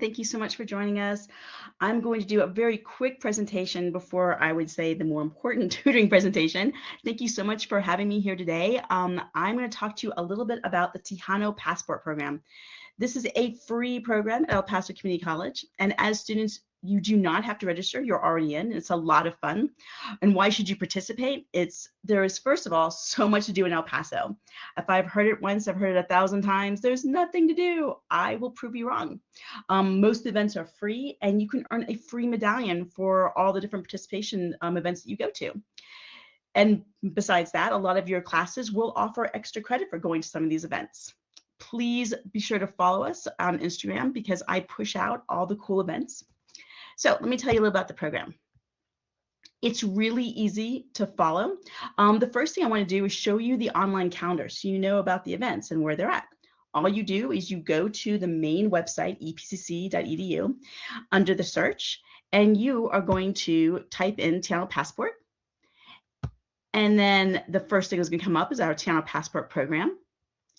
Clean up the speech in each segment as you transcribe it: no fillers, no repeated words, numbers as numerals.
Thank you so much for joining us. I'm going to do a very quick presentation before I would say the more important tutoring presentation. Thank you so much for having me here today. I'm going to talk to you a little bit about the Tejano Passport Program. This is a free program at El Paso Community College, and as students, you do not have to register. You're already in. It's a lot of fun. And why should you participate? There is, first of all, so much to do in El Paso. If I've heard it once, I've heard it 1,000 times. There's nothing to do. I will prove you wrong. Most events are free, and you can earn a free medallion for all the different participation events that you go to. And besides that, a lot of your classes will offer extra credit for going to some of these events. Please be sure to follow us on Instagram because I push out all the cool events. So let me tell you a little about the program. It's really easy to follow. The first thing I want to do is show you the online calendar so you know about the events and where they're at. All you do is you go to the main website, epcc.edu, under the search, and you are going to type in Tejano Passport. And then the first thing that's going to come up is our Tejano Passport program.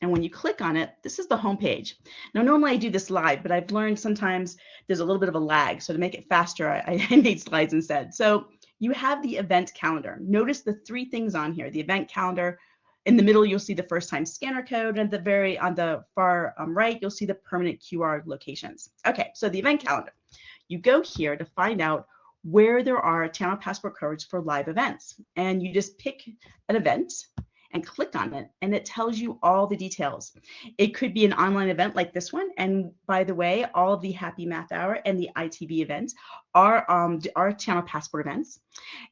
And when you click on it, this is the home page. Now, normally I do this live, but I've learned sometimes there's a little bit of a lag. So to make it faster, I made slides instead. So you have the event calendar. Notice the three things on here, the event calendar. In the middle, you'll see the first time scanner code. And on the far right, you'll see the permanent QR locations. Okay, so the event calendar. You go here to find out where there are Tejano Passport codes for live events. And you just pick an event and click on it, and it tells you all the details. It could be an online event like this one, and by the way, all of the Happy Math Hour and the ITB events are Tejano Passport events.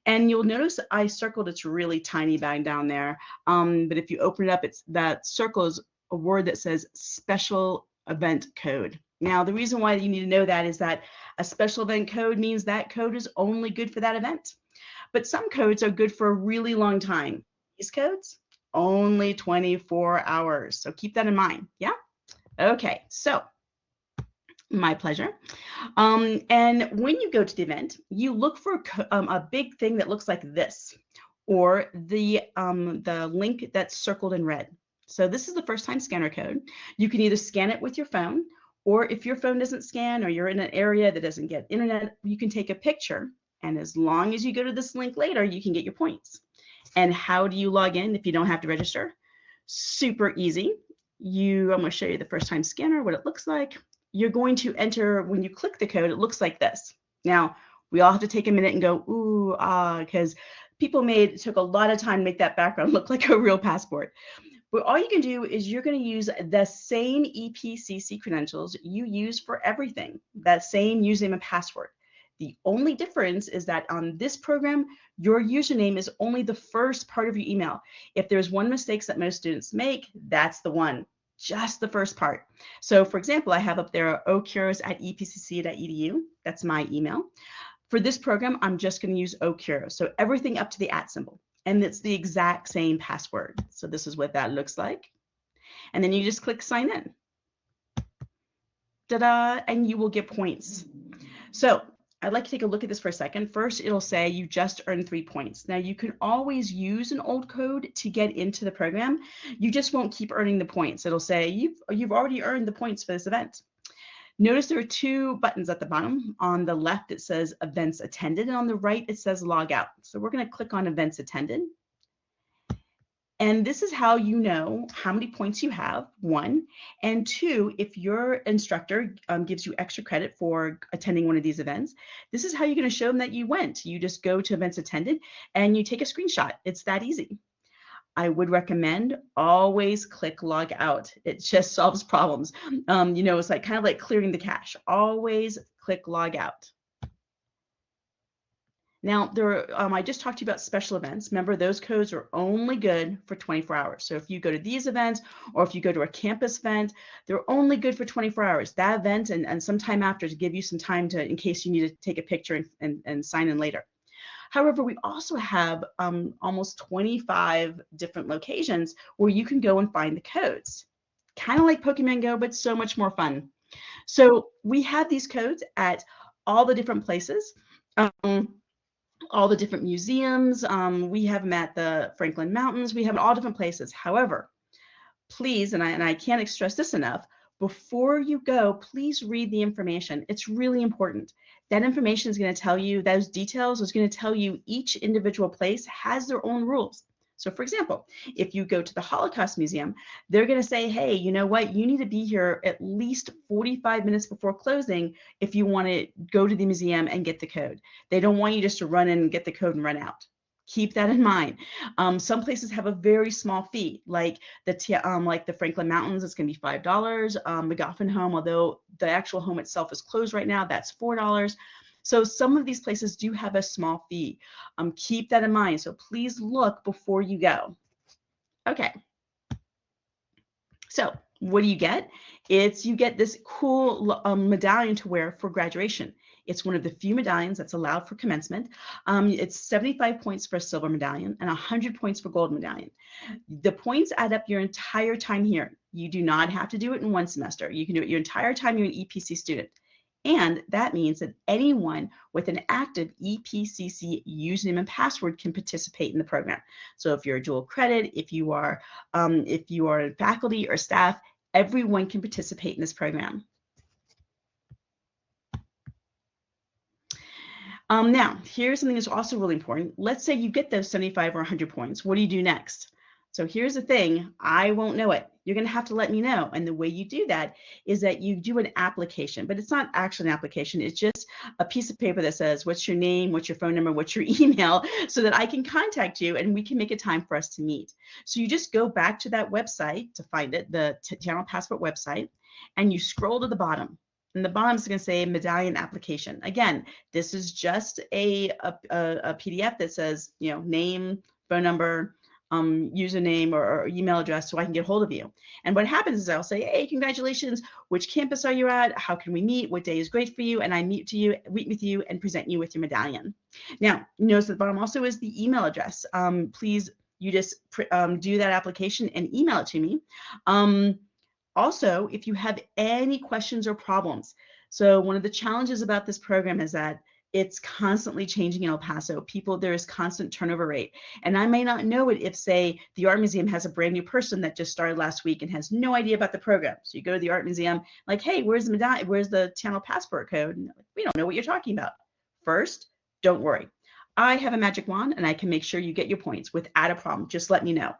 And you'll notice I circled, it's really tiny down there, but if you open it up, that circle is a word that says special event code. Now, the reason why you need to know that is that a special event code means that code is only good for that event. But some codes are good for a really long time. These codes, only 24 hours. So keep that in mind. Yeah. Okay. So my pleasure. And when you go to the event, you look for a big thing that looks like this, or the link that's circled in red. So this is the first time scanner code. You can either scan it with your phone, or if your phone doesn't scan or you're in an area that doesn't get internet, you can take a picture. And as long as you go to this link later, you can get your points. And how do you log in if you don't have to register? Super easy. I'm going to show you the first time scanner, what it looks like. You're going to enter, when you click the code, it looks like this. Now, we all have to take a minute and go, ooh, because it took a lot of time to make that background look like a real passport. But all you can do is you're going to use the same EPCC credentials you use for everything, that same username and password. The only difference is that on this program, your username is only the first part of your email. If there's one mistake that most students make, that's the one, just the first part. So for example, I have up there ocuros@epcc.edu. That's my email. For this program, I'm just going to use ocuros. So everything up to the @ symbol. And it's the exact same password. So this is what that looks like. And then you just click sign in. Ta-da, and you will get points. So I'd like to take a look at this for a second. First, it'll say you just earned 3 points. Now, you can always use an old code to get into the program. You just won't keep earning the points. It'll say you've already earned the points for this event. Notice there are 2 buttons at the bottom. On the left, it says events attended, and on the right, it says log out. So we're going to click on events attended. And this is how you know how many points you have, 1. And 2, if your instructor gives you extra credit for attending one of these events, this is how you're going to show them that you went. You just go to events attended and you take a screenshot. It's that easy. I would recommend always click log out. It just solves problems. It's like kind of like clearing the cache. Always click log out. Now, I just talked to you about special events. Remember, those codes are only good for 24 hours. So if you go to these events or if you go to a campus event, they're only good for 24 hours. That event and some time after to give you some time in case you need to take a picture and sign in later. However, we also have almost 25 different locations where you can go and find the codes. Kind of like Pokemon Go, but so much more fun. So we have these codes at all the different places. All the different museums. We have them at the Franklin Mountains. We have them all different places. However, please, and I can't stress this enough, before you go, please read the information. It's really important. That information is going to tell you, those details is going to tell you each individual place has their own rules. So for example, if you go to the Holocaust Museum, they're going to say, hey, you know what? You need to be here at least 45 minutes before closing if you want to go to the museum and get the code. They don't want you just to run in and get the code and run out. Keep that in mind. Some places have a very small fee, like the Franklin Mountains, it's going to be $5. McGoffin Home, although the actual home itself is closed right now, that's $4. So some of these places do have a small fee. Keep that in mind. So please look before you go. Okay. So what do you get? You get this cool medallion to wear for graduation. It's one of the few medallions that's allowed for commencement. It's 75 points for a silver medallion and 100 points for gold medallion. The points add up your entire time here. You do not have to do it in one semester. You can do it your entire time you're an EPC student. And that means that anyone with an active EPCC username and password can participate in the program. So if you're a dual credit, if you are faculty or staff, everyone can participate in this program. Now, here's something that's also really important. Let's say you get those 75 or 100 points. What do you do next? So here's the thing, I won't know it. You're going to have to let me know. And the way you do that is that you do an application, but it's not actually an application. It's just a piece of paper that says, what's your name, what's your phone number, what's your email, so that I can contact you and we can make a time for us to meet. So you just go back to that website to find it, the Tejano Passport website, and you scroll to the bottom. And the bottom is going to say medallion application. Again, this is just a PDF that says, you know, name, phone number, username or email address so I can get hold of you. And what happens is I'll say, hey, congratulations, which campus are you at? How can we meet? What day is great for you? And I meet with you and present you with your medallion. Now, notice at the bottom also is the email address. Please, you just do that application and email it to me. Also, if you have any questions or problems, so one of the challenges about this program is that it's constantly changing in El Paso. There is constant turnover rate. And I may not know it if, say, the art museum has a brand new person that just started last week and has no idea about the program. So you go to the art museum, like, hey, where's the Tejano passport code? And like, we don't know what you're talking about. First, don't worry. I have a magic wand and I can make sure you get your points without a problem. Just let me know.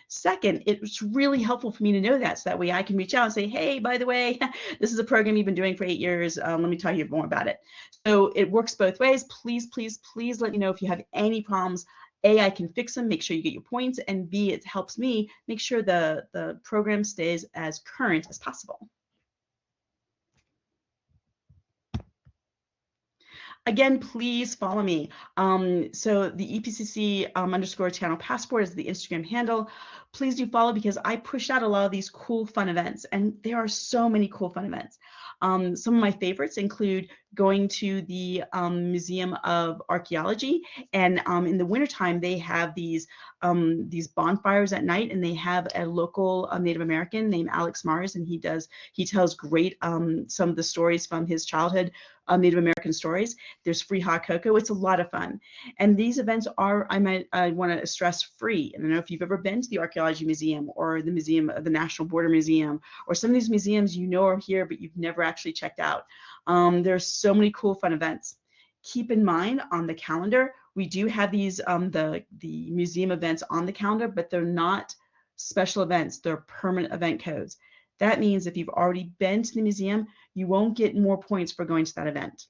Second, it's really helpful for me to know that, so that way I can reach out and say, hey, by the way, this is a program you've been doing for 8 years. Let me tell you more about it. So it works both ways. Please, please, please let me know if you have any problems. A, I can fix them, make sure you get your points, and B, it helps me make sure the program stays as current as possible. Again, please follow me. So the EPCC _ Tejano passport is the Instagram handle. Please do follow because I push out a lot of these cool, fun events, and there are so many cool, fun events. Some of my favorites include going to the Museum of Archaeology, and in the wintertime they have these bonfires at night, and they have a local Native American named Alex Mars, and he tells great some of the stories from his childhood, Native American stories. There's free hot cocoa. It's a lot of fun, and these events are, I want to stress, free. I don't know if you've ever been to the Archaeology Museum or the National Border Museum, or some of these museums you know are here but you've never actually checked out. There's so many cool, fun events. Keep in mind on the calendar, we do have these the museum events on the calendar, but they're not special events. They're permanent event codes. That means if you've already been to the museum, you won't get more points for going to that event.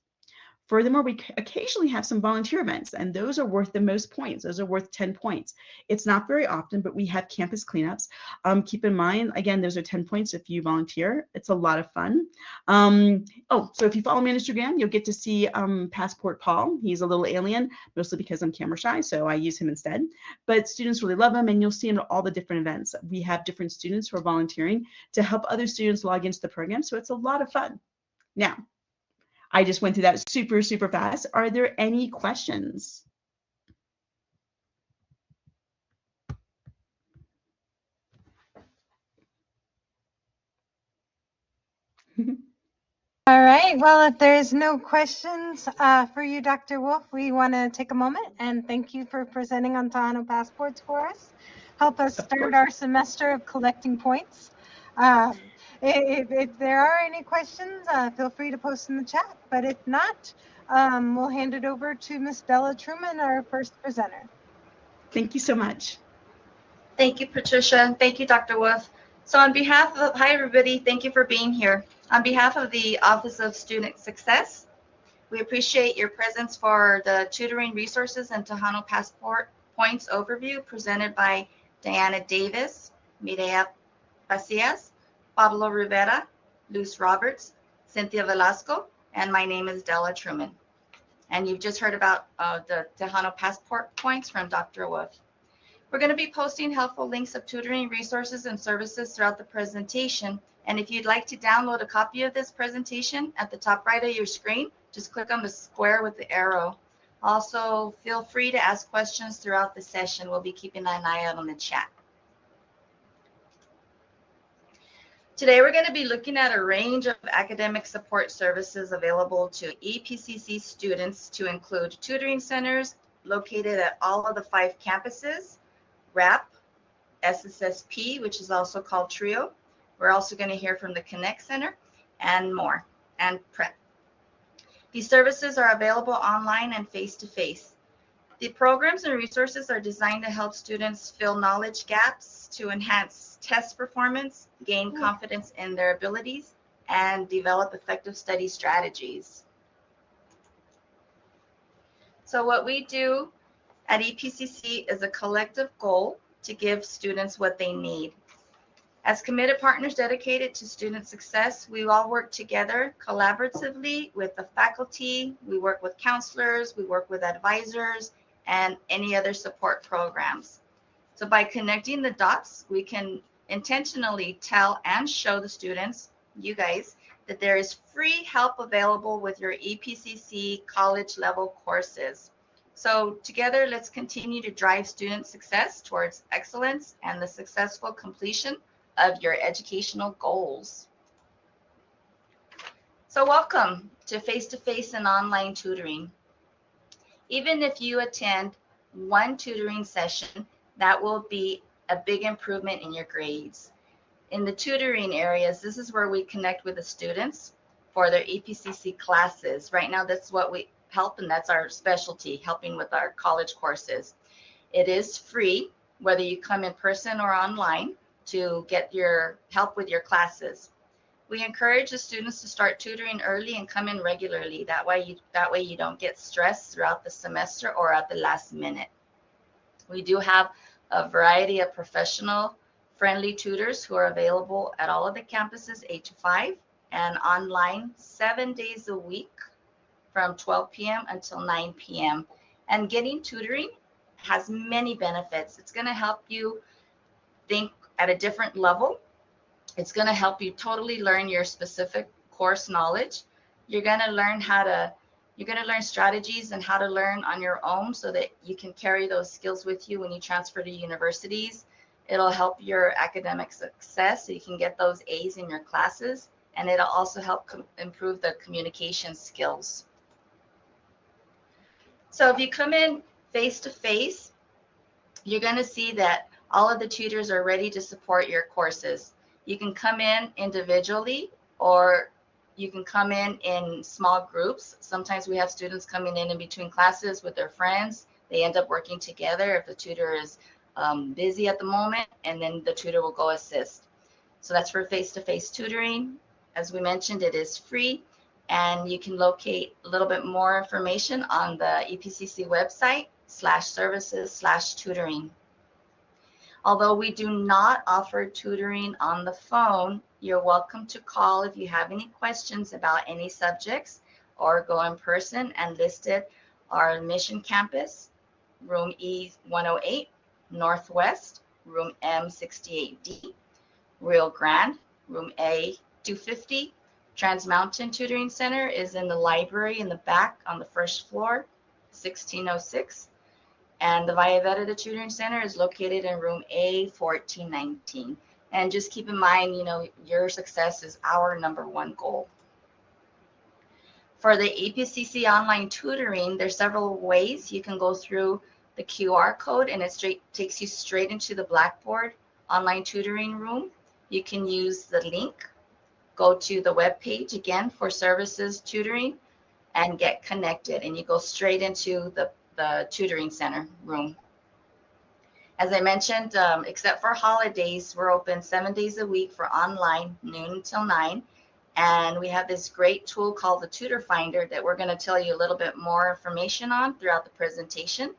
Furthermore, we occasionally have some volunteer events, and those are worth the most points. Those are worth 10 points. It's not very often, but we have campus cleanups. Keep in mind, again, those are 10 points if you volunteer. It's a lot of fun. So if you follow me on Instagram, you'll get to see Passport Paul. He's a little alien, mostly because I'm camera shy, so I use him instead. But students really love him, and you'll see him at all the different events. We have different students who are volunteering to help other students log into the program, so it's a lot of fun. Now, I just went through that super, super fast. Are there any questions? All right, well, if there's no questions for you, Dr. Wolf, we want to take a moment and thank you for presenting on Tejano passports for us. Help us start our semester of collecting points. If there are any questions, feel free to post in the chat. But if not, we'll hand it over to Miss Della Truman, our first presenter. Thank you so much. Thank you, Patricia, and thank you, Dr. Wolf. So on behalf of, hi everybody, thank you for being here. On behalf of the Office of Student Success, we appreciate your presence for the Tutoring Resources and Tejano Passport Points Overview presented by Diana Davis, Mireya Pacias, Pablo Rivera, Luz Roberts, Cynthia Velasco, and my name is Della Truman. And you've just heard about the Tejano Passport Points from Dr. Wolf. We're going to be posting helpful links of tutoring resources and services throughout the presentation. And if you'd like to download a copy of this presentation, at the top right of your screen, just click on the square with the arrow. Also, feel free to ask questions throughout the session. We'll be keeping an eye out on the chat. Today, we're going to be looking at a range of academic support services available to EPCC students to include tutoring centers located at all of the 5 campuses, RAP, SSSP, which is also called TRIO. We're also going to hear from the Connect Center and more, and PrEP. These services are available online and face-to-face. The programs and resources are designed to help students fill knowledge gaps, to enhance test performance, gain confidence in their abilities, and develop effective study strategies. So what we do at EPCC is a collective goal to give students what they need. As committed partners dedicated to student success, we all work together collaboratively with the faculty, we work with counselors, we work with advisors, and any other support programs. So by connecting the dots, we can intentionally tell and show the students, you guys, that there is free help available with your EPCC college level courses. So together, let's continue to drive student success towards excellence and the successful completion of your educational goals. So welcome to face-to-face and online tutoring. Even if you attend one tutoring session, that will be a big improvement in your grades. In the tutoring areas, this is where we connect with the students for their EPCC classes. Right now, that's what we help, and that's our specialty, helping with our college courses. It is free, whether you come in person or online, to get your help with your classes. We encourage the students to start tutoring early and come in regularly. That way you don't get stressed throughout the semester or at the last minute. We do have a variety of professional friendly tutors who are available at all of the campuses 8 to 5 and online 7 days a week from 12 p.m. until 9 p.m. And getting tutoring has many benefits. It's going to help you think at a different level. It's going to help you totally learn your specific course knowledge. You're going to learn strategies and how to learn on your own so that you can carry those skills with you when you transfer to universities. It'll help your academic success so you can get those A's in your classes, and it'll also help improve the communication skills. So if you come in face-to-face, you're going to see that all of the tutors are ready to support your courses. You can come in individually, or you can come in small groups. Sometimes we have students coming in between classes with their friends. They end up working together if the tutor is busy at the moment, and then the tutor will go assist. So that's for face-to-face tutoring. As we mentioned, it is free, and you can locate a little bit more information on the EPCC website /services/tutoring. Although we do not offer tutoring on the phone, you're welcome to call if you have any questions about any subjects, or go in person and visit our Mission Campus, room E108, Northwest, room M68D, Rio Grande, room A250. Trans Mountain Tutoring Center is in the library in the back on the first floor, 1606. And the Valle Verde Tutoring Center is located in room A1419. And just keep in mind, your success is our #1 goal. For the EPCC online tutoring, there's several ways you can go through the QR code, and it takes you straight into the Blackboard online tutoring room. You can use the link go to the web page again for services tutoring and get connected, and you go straight into the tutoring center room. As I mentioned, except for holidays, we're open 7 days a week for online, noon till 9. And we have this great tool called the Tutor Finder that we're going to tell you a little bit more information on throughout the presentation.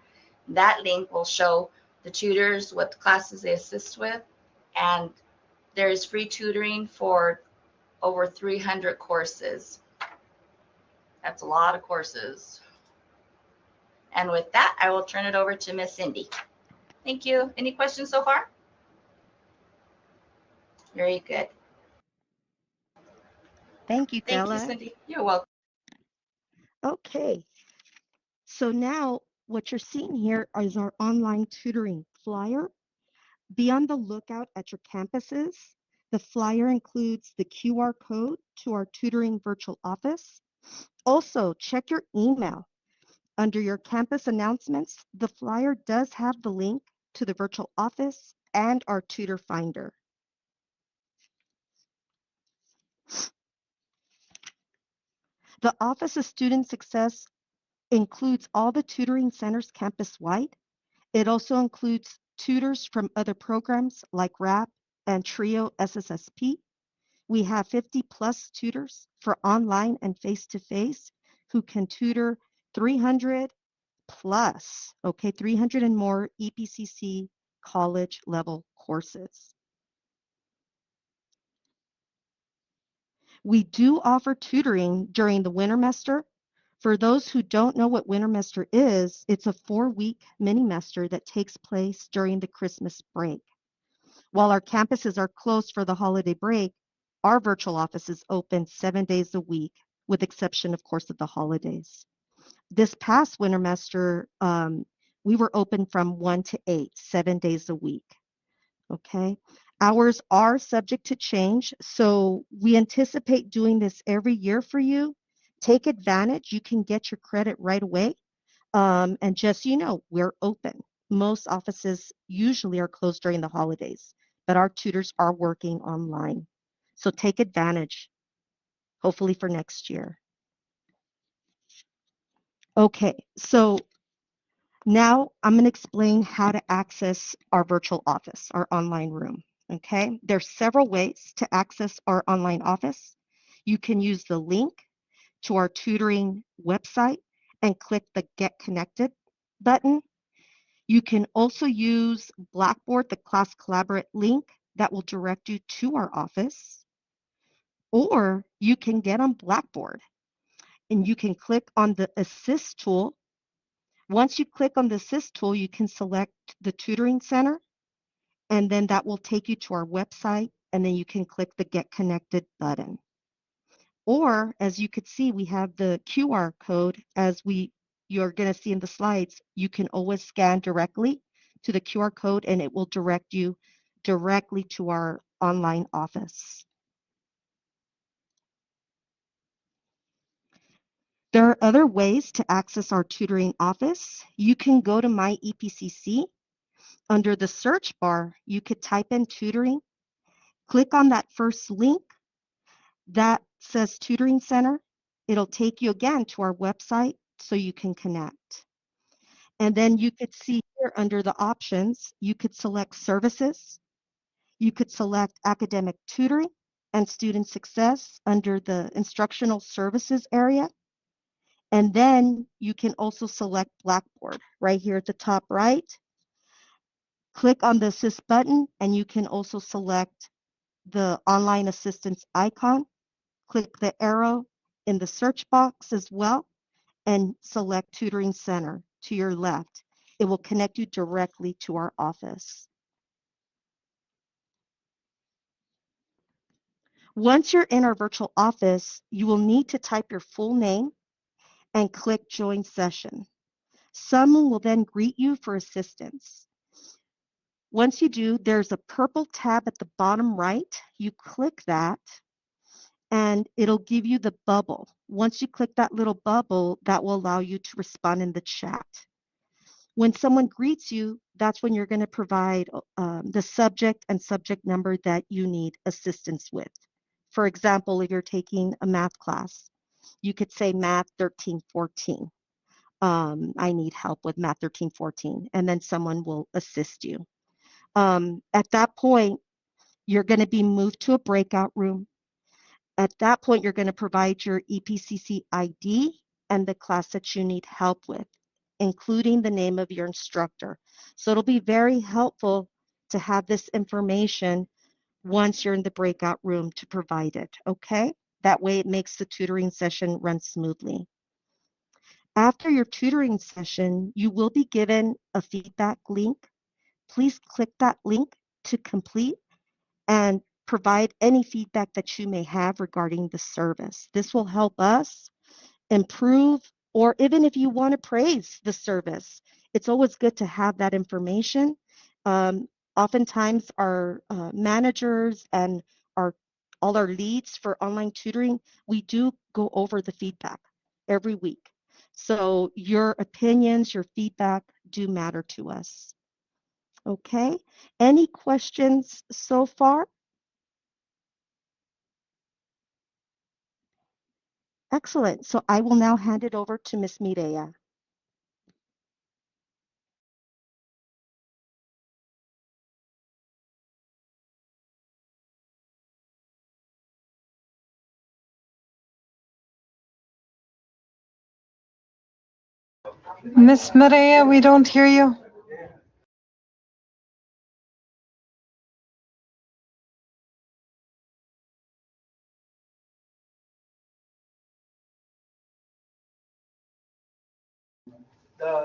That link will show the tutors what classes they assist with, and there is free tutoring for over 300 courses. That's a lot of courses. And with that, I will turn it over to Miss Cindy. Thank you. Any questions so far? Very good. Thank you, Thank you, Della. Cindy. You're welcome. Okay, so now what you're seeing here is our online tutoring flyer. Be on the lookout at your campuses. The flyer includes the QR code to our tutoring virtual office. Also, check your email. Under your campus announcements, the flyer does have the link to the virtual office and our tutor finder. The Office of Student Success includes all the tutoring centers campus-wide. It also includes tutors from other programs like RAP and TRIO SSSP. We have 50 plus tutors for online and face-to-face who can tutor 300 plus, okay, 300 and more EPCC college level courses. We do offer tutoring during the wintermester. For those who don't know what wintermester is, it's a 4-week mini-mester that takes place during the Christmas break. While our campuses are closed for the holiday break, our virtual office is open 7 days a week, with exception, of course, of the holidays. This past wintermester, we were open from 1 to 8, 7 days a week. Okay. Hours are subject to change, so we anticipate doing this every year for you. Take advantage. You can get your credit right away. And just so you know, we're open. Most offices usually are closed during the holidays, but our tutors are working online. So take advantage, hopefully for next year. Okay, so now I'm going to explain how to access our virtual office, our online room. Okay, there's several ways to access our online office. You can use the link to our tutoring website and click the Get Connected button. You can also use Blackboard, the Class Collaborate link that will direct you to our office. Or you can get on Blackboard and you can click on the Assist tool. Once you click on the Assist tool, you can select the Tutoring Center, and then that will take you to our website, and then you can click the Get Connected button. Or, as you could see, we have the QR code as you're going to see in the slides. You can always scan directly to the QR code, and it will direct you directly to our online office. There are other ways to access our tutoring office. You can go to My EPCC. Under the search bar, you could type in tutoring. Click on that first link that says Tutoring Center. It'll take you again to our website so you can connect. And then you could see here under the options, you could select services. You could select academic tutoring and student success under the instructional services area. And then you can also select Blackboard right here at the top right. Click on the assist button, and you can also select the online assistance icon. Click the arrow in the search box as well and select Tutoring Center to your left. It will connect you directly to our office. Once you're in our virtual office, you will need to type your full name and click Join Session. Someone will then greet you for assistance. Once you do, there's a purple tab at the bottom right. You click that, and it'll give you the bubble. Once you click that little bubble, that will allow you to respond in the chat. When someone greets you, that's when you're going to provide the subject and subject number that you need assistance with. For example, if you're taking a math class, you could say math 1314. I need help with math 1314, and then someone will assist you. At that point, you're going to be moved to a breakout room. At that point, you're going to provide your EPCC ID and the class that you need help with, including the name of your instructor. So it'll be very helpful to have this information once you're in the breakout room to provide it, okay? That way it makes the tutoring session run smoothly. After your tutoring session, you will be given a feedback link. Please click that link to complete and provide any feedback that you may have regarding the service. This will help us improve, or even if you want to praise the service, it's always good to have that information. Oftentimes our managers and all our leads for online tutoring, we do go over the feedback every week. So your opinions, your feedback do matter to us. Okay, any questions so far? Excellent. So I will now hand it over to Ms. Mireya. Miss Maria, we don't hear you.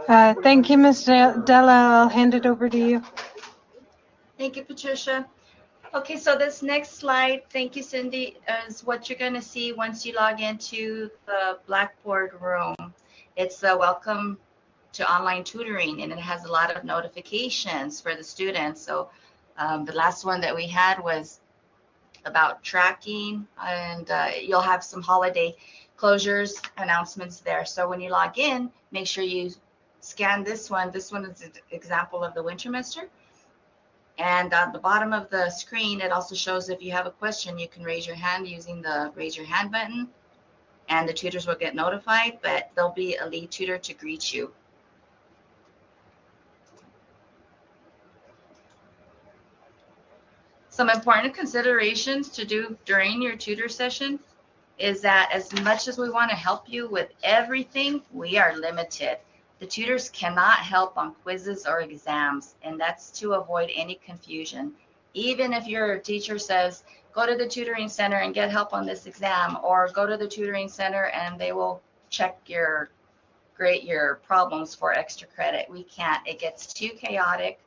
Thank you, Miss Della. I'll hand it over to you. Thank you, Patricia. Okay, so this next slide, thank you, Cindy, is what you're going to see once you log into the Blackboard room. It's a welcome to online tutoring, and it has a lot of notifications for the students. So the last one that we had was about tracking, and you'll have some holiday closures announcements there. So when you log in, make sure you scan this one. This one is an example of the wintermester. And at the bottom of the screen, it also shows if you have a question, you can raise your hand using the raise your hand button, and the tutors will get notified, but there'll be a lead tutor to greet you. Some important considerations to do during your tutor session is that as much as we want to help you with everything, we are limited. The tutors cannot help on quizzes or exams, and that's to avoid any confusion. Even if your teacher says, go to the tutoring center and get help on this exam, or go to the tutoring center and they will check your problems for extra credit. We can't. It gets too chaotic,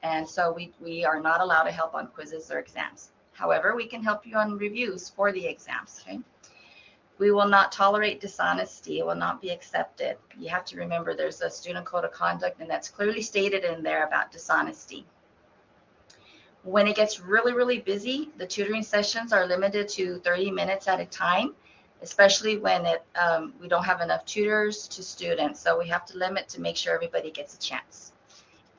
and so we are not allowed to help on quizzes or exams. However, we can help you on reviews for the exams, okay? We will not tolerate dishonesty. It will not be accepted. You have to remember there's a student code of conduct, and that's clearly stated in there about dishonesty. When it gets really, really busy, the tutoring sessions are limited to 30 minutes at a time, especially when we don't have enough tutors to students. So we have to limit to make sure everybody gets a chance.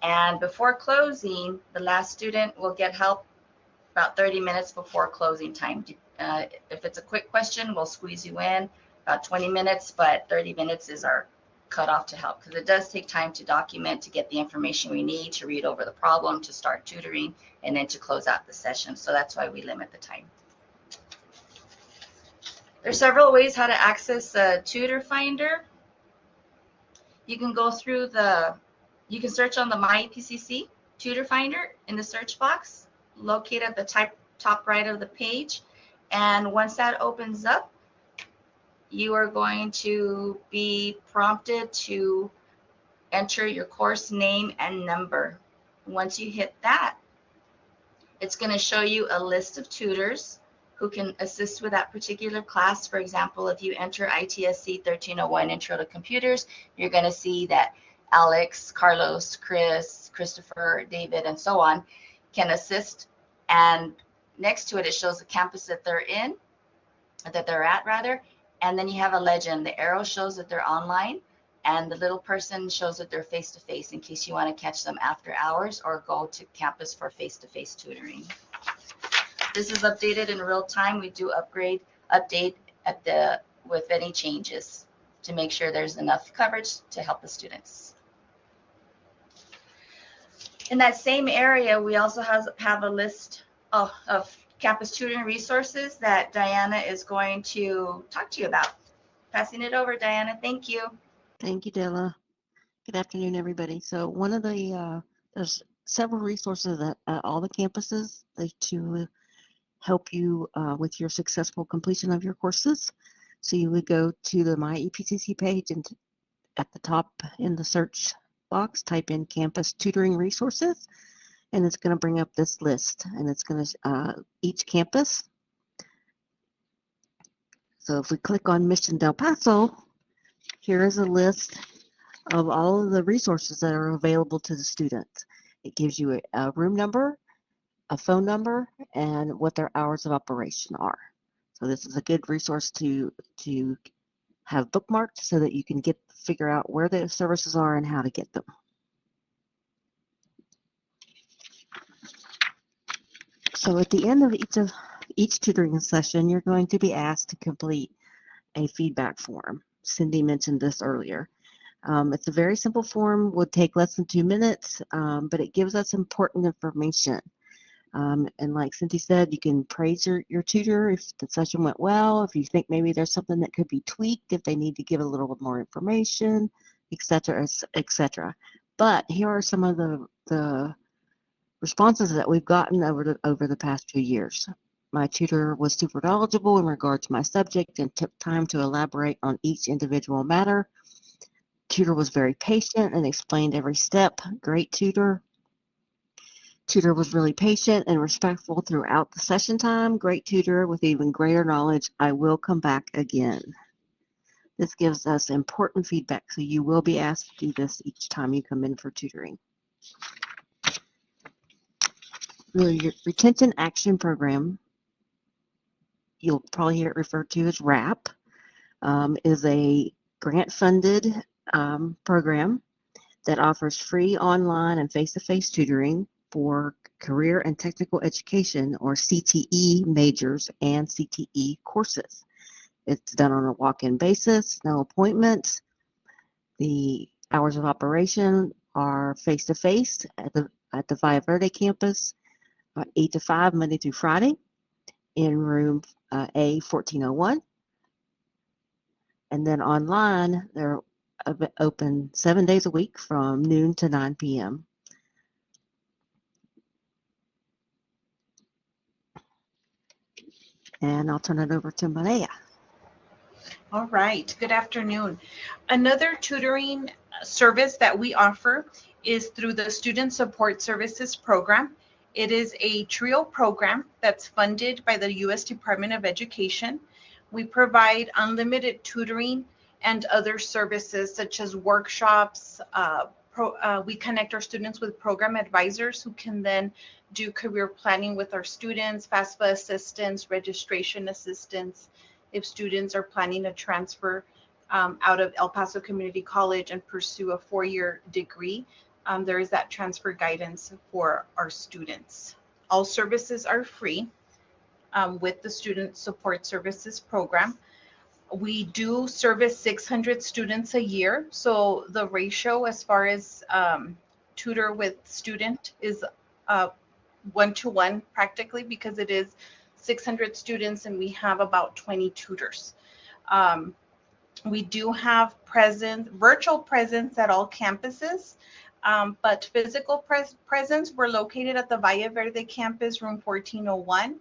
And before closing, the last student will get help about 30 minutes before closing time. If it's a quick question, we'll squeeze you in about 20 minutes, but 30 minutes is our cutoff to help, because it does take time to document, to get the information we need, to read over the problem, to start tutoring, and then to close out the session. So that's why we limit the time. There's several ways how to access a tutor finder. You can go through you can search on the My EPCC tutor finder in the search box, located at the top right of the page. And once that opens up, you are going to be prompted to enter your course name and number. Once you hit that, it's going to show you a list of tutors who can assist with that particular class. For example, if you enter ITSC 1301 Intro to Computers, you're going to see that Alex, Carlos, Chris, Christopher, David, and so on can assist. And next to it, it shows the campus that they're at rather. And then you have a legend. The arrow shows that they're online, and the little person shows that they're face-to-face in case you want to catch them after hours or go to campus for face-to-face tutoring. This is updated in real time. We do update with any changes to make sure there's enough coverage to help the students. In that same area, we also have a list of campus tutoring resources that Diana is going to talk to you about. Passing it over, Diana. Thank you. Thank you, Della. Good afternoon, everybody. So one of the, there's several resources at all the campuses to help you with your successful completion of your courses. So you would go to the My EPCC page, and at the top in the search box, type in campus tutoring resources, and it's going to bring up this list, and it's going to, each campus. So if we click on Mission Del Paso, here is a list of all of the resources that are available to the students. It gives you a room number, a phone number, and what their hours of operation are. So this is a good resource to have bookmarked so that you can figure out where the services are and how to get them. So at the end of each tutoring session, you're going to be asked to complete a feedback form. Cindy mentioned this earlier. It's a very simple form, would take less than 2 minutes, but it gives us important information. And like Cindy said, you can praise your tutor if the session went well, if you think maybe there's something that could be tweaked, if they need to give a little more information, etc., etc. But here are some of the responses that we've gotten over the past few years. My tutor was super knowledgeable in regard to my subject and took time to elaborate on each individual matter. Tutor was very patient and explained every step. Great tutor. Tutor was really patient and respectful throughout the session time. Great tutor with even greater knowledge. I will come back again. This gives us important feedback, so you will be asked to do this each time you come in for tutoring. The Retention Action Program, you'll probably hear it referred to as RAP, is a grant-funded program that offers free online and face-to-face tutoring for career and technical education, or CTE majors and CTE courses. It's done on a walk-in basis, no appointments. The hours of operation are face-to-face at the Valle Verde campus, 8 to 5 Monday through Friday in room A 1401. And then online, they're open 7 days a week from noon to 9 p.m. And I'll turn it over to Malaya. All right, good afternoon. Another tutoring service that we offer is through the Student Support Services Program. It is a TRIO program that's funded by the U.S. Department of Education. We provide unlimited tutoring and other services such as workshops. We connect our students with program advisors who can then do career planning with our students, FAFSA assistance, registration assistance. If students are planning to transfer out of El Paso Community College and pursue a 4-year degree, there is that transfer guidance for our students. All services are free with the Student Support Services Program. We do service 600 students a year, so the ratio as far as tutor with student is 1-to-1 practically, because it is 600 students and we have about 20 tutors. We do have virtual presence at all campuses, but physical presence, we're located at the Valle Verde campus, room 1401,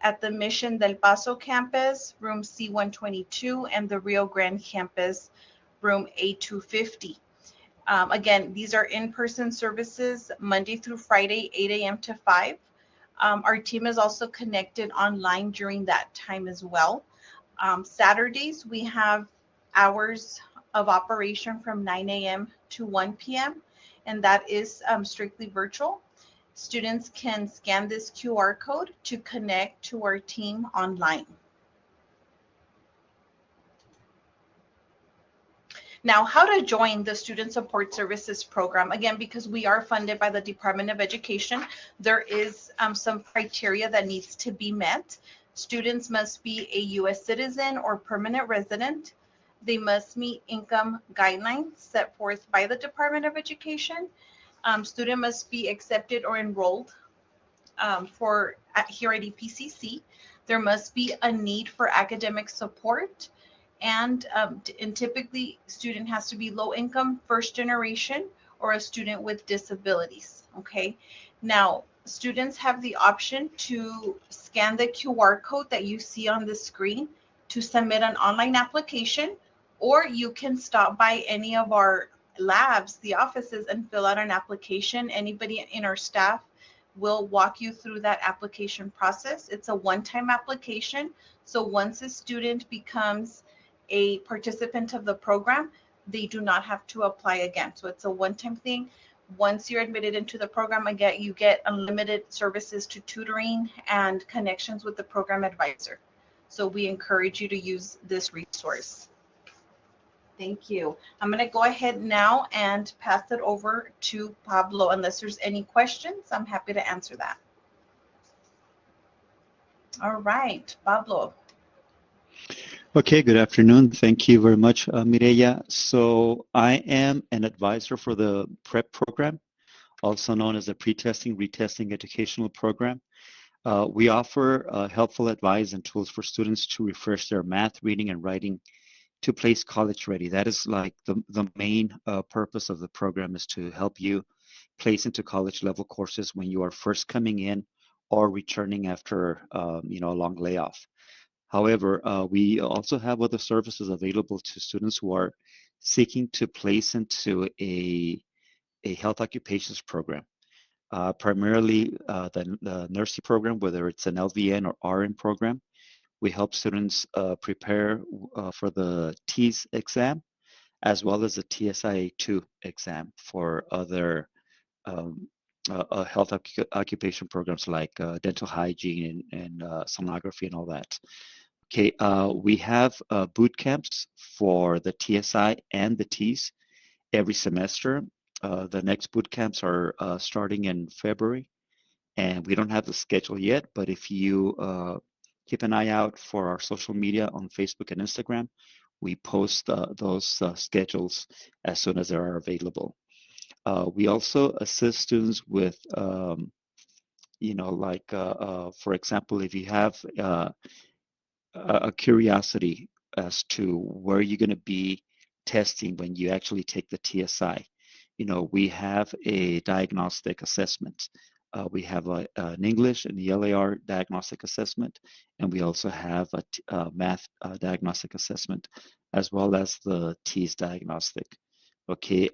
at the Mission Del Paso campus, room C122, and the Rio Grande campus, room A250. Again, these are in-person services Monday through Friday, 8 a.m. to 5. Our team is also connected online during that time as well. Saturdays, we have hours of operation from 9 a.m. to 1 p.m. and that is strictly virtual. Students can scan this QR code to connect to our team online. Now, how to join the Student Support Services program? Again, because we are funded by the Department of Education, there is some criteria that needs to be met. Students must be a U.S. citizen or permanent resident. They must meet income guidelines set forth by the Department of Education. Student must be accepted or enrolled here at EPCC. There must be a need for academic support, and typically student has to be low income, first generation, or a student with disabilities. Okay, now students have the option to scan the QR code that you see on the screen to submit an online application, or you can stop by any of our labs, the offices, and fill out an application. Anybody in our staff will walk you through that application process. It's a one-time application. So once a student becomes a participant of the program, they do not have to apply again. So it's a one-time thing. Once you're admitted into the program, again, you get unlimited services to tutoring and connections with the program advisor. So we encourage you to use this resource. Thank you. I'm going to go ahead now and pass it over to Pablo. Unless there's any questions, I'm happy to answer that. All right, Pablo. Okay, good afternoon. Thank you very much, Mireya. So I am an advisor for the PrEP program, also known as the Pre-Testing, Retesting Educational Program. We offer helpful advice and tools for students to refresh their math, reading, and writing to place college ready. That is like the main purpose of the program, is to help you place into college level courses when you are first coming in or returning after a long layoff. However, we also have other services available to students who are seeking to place into a health occupations program. Primarily the nursing program, whether it's an LVN or RN program. We help students prepare for the TEAS exam, as well as the TSIA-2 exam for other health occupation programs like dental hygiene and sonography and all that. Okay, we have boot camps for the TSI and the TEAS every semester. The next boot camps are starting in February, and we don't have the schedule yet, but if you keep an eye out for our social media on Facebook and Instagram, we post those schedules as soon as they are available. We also assist students with, for example, if you have a curiosity as to where you're going to be testing when you actually take the TSI. We have a diagnostic assessment. We have an English and ELAR diagnostic assessment, and we also have a math diagnostic assessment, as well as the TEAS diagnostic. Okay,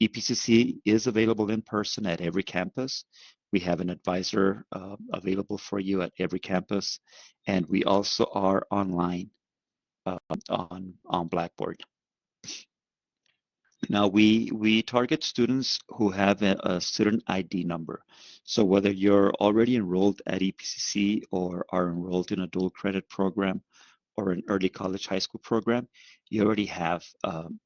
EPCC is available in person at every campus. We have an advisor available for you at every campus, and we also are online on Blackboard. Now, we target students who have a student ID number. So whether you're already enrolled at EPCC or are enrolled in a dual credit program or an early college high school program, you already have an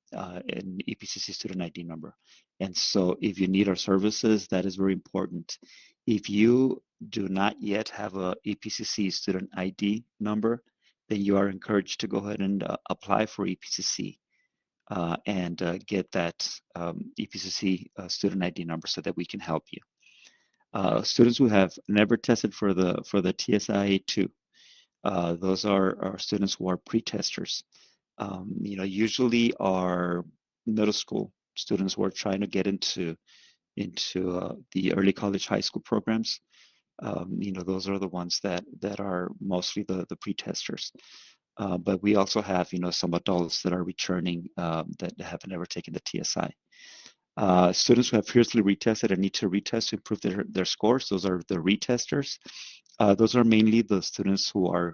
EPCC student ID number. And so if you need our services, that is very important. If you do not yet have a EPCC student ID number, then you are encouraged to go ahead and apply for EPCC and get that EPCC student ID number so that we can help you. Students who have never tested for the TSIA-2, those are students who are pre-testers. Usually our middle school students who are trying to get into the early college high school programs. Those are the ones that are mostly the pre-testers. But we also have, some adults that are returning that have never taken the TSI. Students who have previously retested and need to retest to improve their scores, those are the retesters. Those are mainly the students who are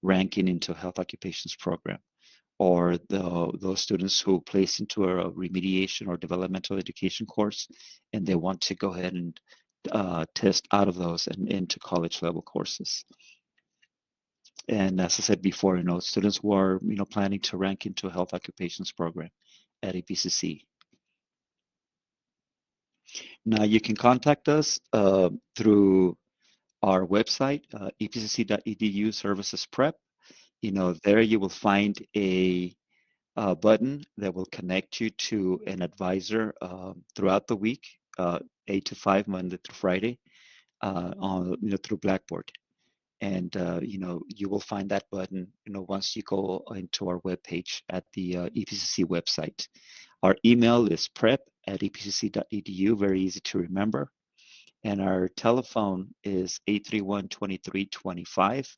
ranking into a health occupations program, or those students who place into a remediation or developmental education course, and they want to go ahead and test out of those and into college level courses. And as I said before, students who are, planning to rank into a health occupations program at EPCC. Now you can contact us through our website, epcc.edu services prep. There you will find a button that will connect you to an advisor throughout the week, 8 to 5, Monday through Friday, through Blackboard. And, you will find that button, once you go into our webpage at the EPCC website. Our email is prep@epcc.edu, very easy to remember. And our telephone is 831-2325.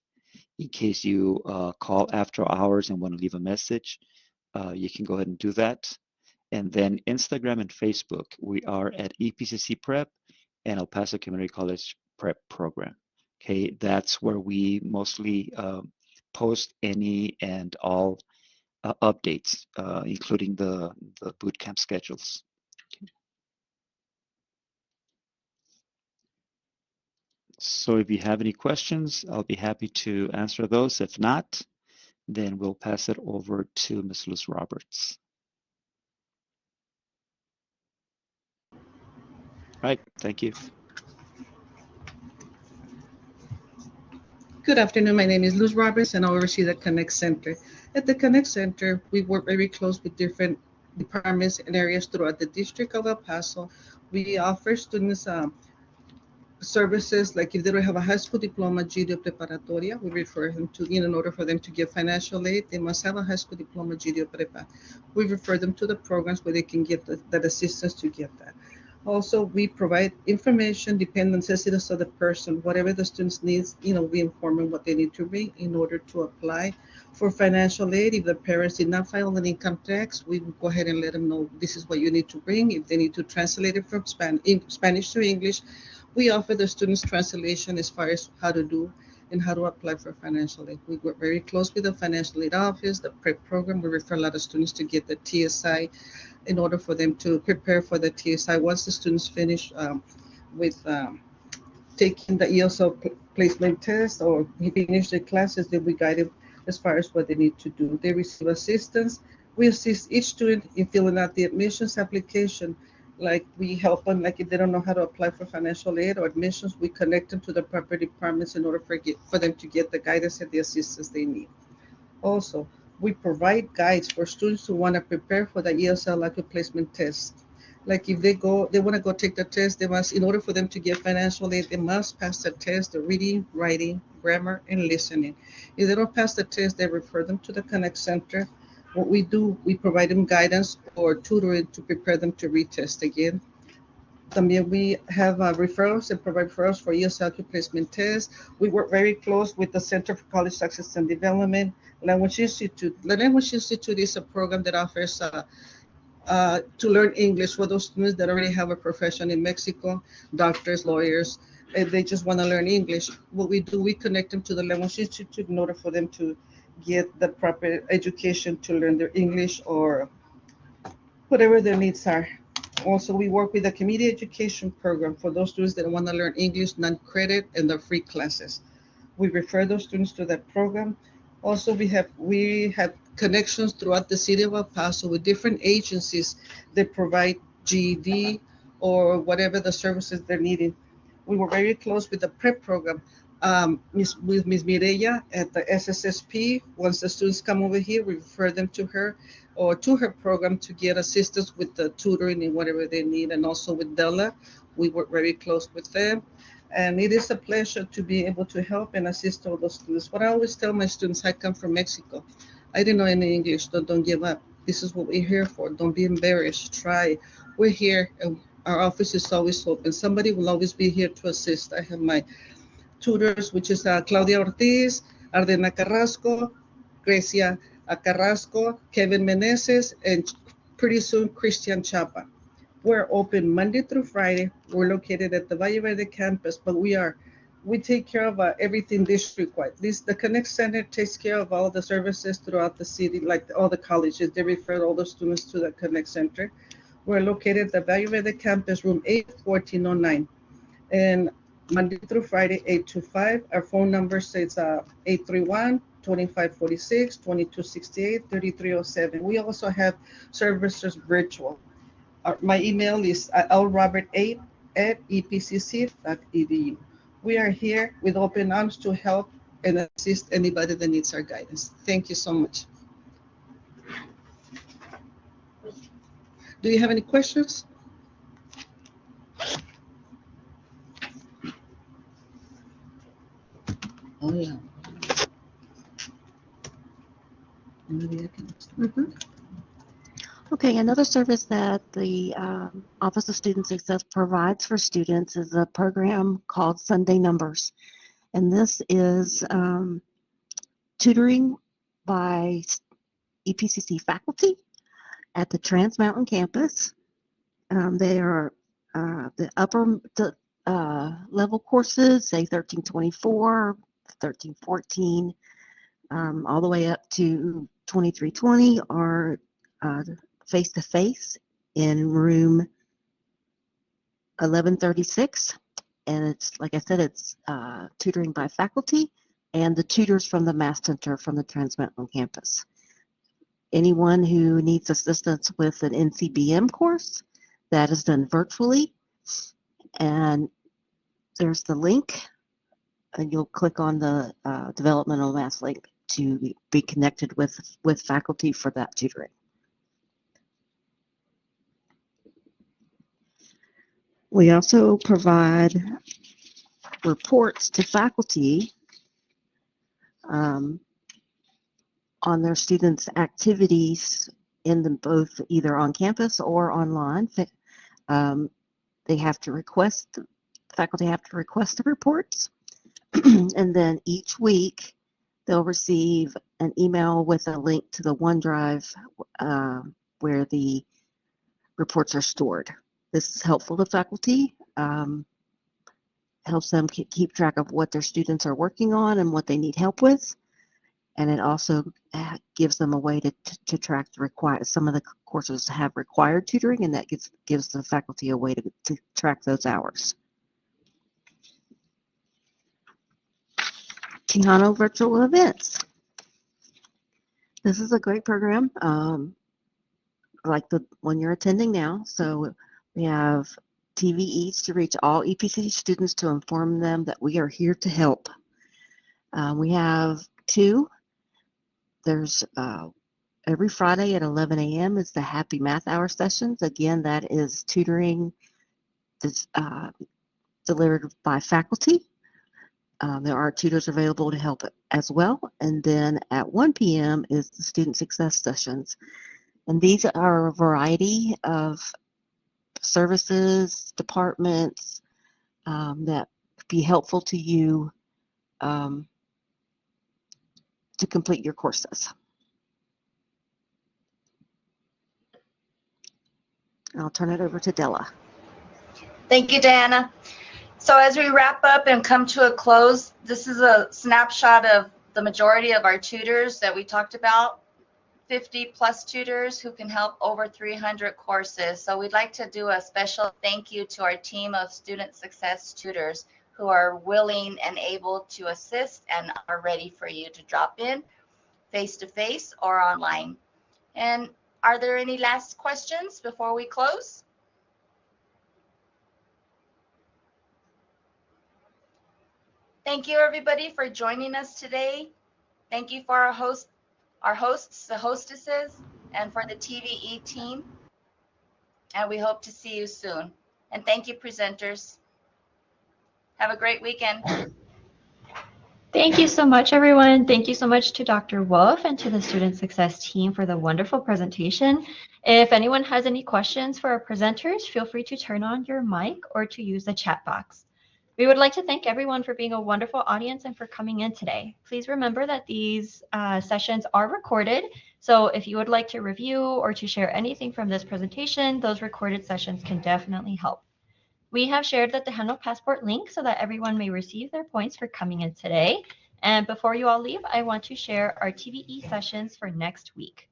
In case you call after hours and want to leave a message, you can go ahead and do that. And then Instagram and Facebook, we are at EPCC Prep and El Paso Community College Prep Program. Okay, that's where we mostly post any and all updates, including the bootcamp schedules. So if you have any questions, I'll be happy to answer those. If not, then we'll pass it over to Ms. Luz Roberts. All right, thank you. Good afternoon. My name is Luz Roberts, and I oversee the Connect Center. At the Connect Center, we work very close with different departments and areas throughout the District of El Paso. We offer students services like if they don't have a high school diploma, GED, or preparatoria, we refer them to, in order for them to get financial aid, they must have a high school diploma, GED, or prepa. We refer them to the programs where they can get that assistance to get that. Also, we provide information, depending on necessities of the person, whatever the students needs, we inform them what they need to bring in order to apply for financial aid. If the parents did not file an income tax, we will go ahead and let them know this is what you need to bring. If they need to translate it from Spanish to English, we offer the students translation as far as how to do and how to apply for financial aid. We work very close with the financial aid office, the PREP program. We refer a lot of students to get the TSI in order for them to prepare for the TSI. Once the students finish with taking the ESL placement test or finish the classes, then we guide them as far as what they need to do. They receive assistance. We assist each student in filling out the admissions application. Like we help them, like if they don't know how to apply for financial aid or admissions, we connect them to the proper departments in order for them to get the guidance and the assistance they need. Also, we provide guides for students who want to prepare for the ESL active placement test. Like if they want to go take the test, they must, in order for them to get financial aid, they must pass the test, the reading, writing, grammar, and listening. If they don't pass the test, they refer them to the Connect Center. What we do, we provide them guidance or tutoring to prepare them to retest again. También we have referrals and provide referrals for ESL placement tests. We work very close with the Center for College Success and Development. Language Institute. The Language Institute is a program that offers to learn English for those students that already have a profession in Mexico, doctors, lawyers, and they just want to learn English. What we do, we connect them to the Language Institute in order for them to get the proper education to learn their English or whatever their needs are. Also, we work with the community education program for those students that want to learn English, non-credit, and the free classes. We refer those students to that program. Also, we have connections throughout the city of El Paso with different agencies that provide GED or whatever the services they're needing. We were very close with the PREP program. With Ms. Mireya at the SSSP. Once the students come over here, we refer them to her or to her program to get assistance with the tutoring and whatever they need. And also with Della, we work very close with them. And it is a pleasure to be able to help and assist all those students. What I always tell my students, I come from Mexico. I didn't know any English, don't give up. This is what we're here for. Don't be embarrassed, try. We're here and our office is always open. Somebody will always be here to assist. I have my tutors, which is Claudia Ortiz, Ardena Carrasco, Grecia Carrasco, Kevin Meneses, and pretty soon Christian Chapa. We're open Monday through Friday. We're located at the Valle Verde campus, but we take care of everything district-wide. The Connect Center takes care of all the services throughout the city, like all the colleges. They refer all the students to the Connect Center. We're located at the Valle Verde campus, room 81409. And Monday through Friday, 8 to 5. Our phone number says 831-2546-2268-3307. We also have services virtual. My email is lrobert8@epcc.edu. We are here with open arms to help and assist anybody that needs our guidance. Thank you so much. Do you have any questions? Oh, yeah. Okay, another service that the Office of Student Success provides for students is a program called Sunday Numbers. And this is tutoring by EPCC faculty at the Trans Mountain campus. They are the upper level courses, say 1324, 1314, all the way up to 2320 are face-to-face in room 1136. And it's, like I said, it's tutoring by faculty and the tutors from the Math Center from the Trans Mountain campus. Anyone who needs assistance with an NCBM course, that is done virtually. And there's the link, and you'll click on the developmental math link to be connected with faculty for that tutoring. We also provide reports to faculty on their students' activities in them both either on campus or online. They have to request, faculty have to request the reports, and then each week they'll receive an email with a link to the OneDrive where the reports are stored. This is helpful to faculty, helps them keep track of what their students are working on and what they need help with. And it also gives them a way to track the some of the courses have required tutoring, and that gives the faculty a way to track those hours. Tejano virtual events. This is a great program, like the one you're attending now. So we have TVEs to reach all EPCC students to inform them that we are here to help. We have two. There's every Friday at 11 a.m. is the Happy Math Hour sessions. Again, that is tutoring delivered by faculty. There are tutors available to help as well. And then at 1 p.m. is the Student Success sessions. And these are a variety of services, departments that could be helpful to you to complete your courses. I'll turn it over to Della. Thank you, Diana. So as we wrap up and come to a close, this is a snapshot of the majority of our tutors that we talked about, 50 plus tutors who can help over 300 courses. So we'd like to do a special thank you to our team of student success tutors who are willing and able to assist and are ready for you to drop in face-to-face or online. And are there any last questions before we close? Thank you, everybody, for joining us today. Thank you for our hosts, the hostesses, and for the TVE team. And we hope to see you soon. And thank you, presenters. Have a great weekend. Thank you so much, everyone. Thank you so much to Dr. Wolf and to the Student Success team for the wonderful presentation. If anyone has any questions for our presenters, feel free to turn on your mic or to use the chat box. We would like to thank everyone for being a wonderful audience and for coming in today. Please remember that these sessions are recorded. So if you would like to review or to share anything from this presentation, those recorded sessions can definitely help. We have shared the Tejano Passport link so that everyone may receive their points for coming in today. And before you all leave, I want to share our TVE sessions for next week.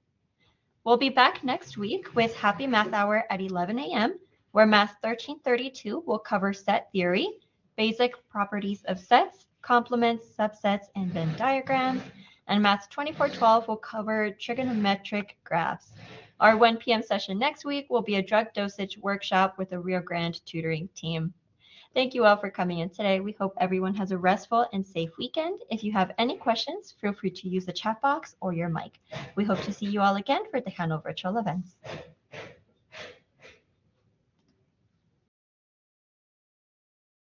We'll be back next week with Happy Math Hour at 11 a.m., where Math 1332 will cover set theory. basic properties of sets, complements, subsets, and Venn diagrams. And Math 2412 will cover trigonometric graphs. Our 1 p.m. session next week will be a drug dosage workshop with the Rio Grande tutoring team. Thank you all for coming in today. We hope everyone has a restful and safe weekend. If you have any questions, feel free to use the chat box or your mic. We hope to see you all again for Tejano virtual events.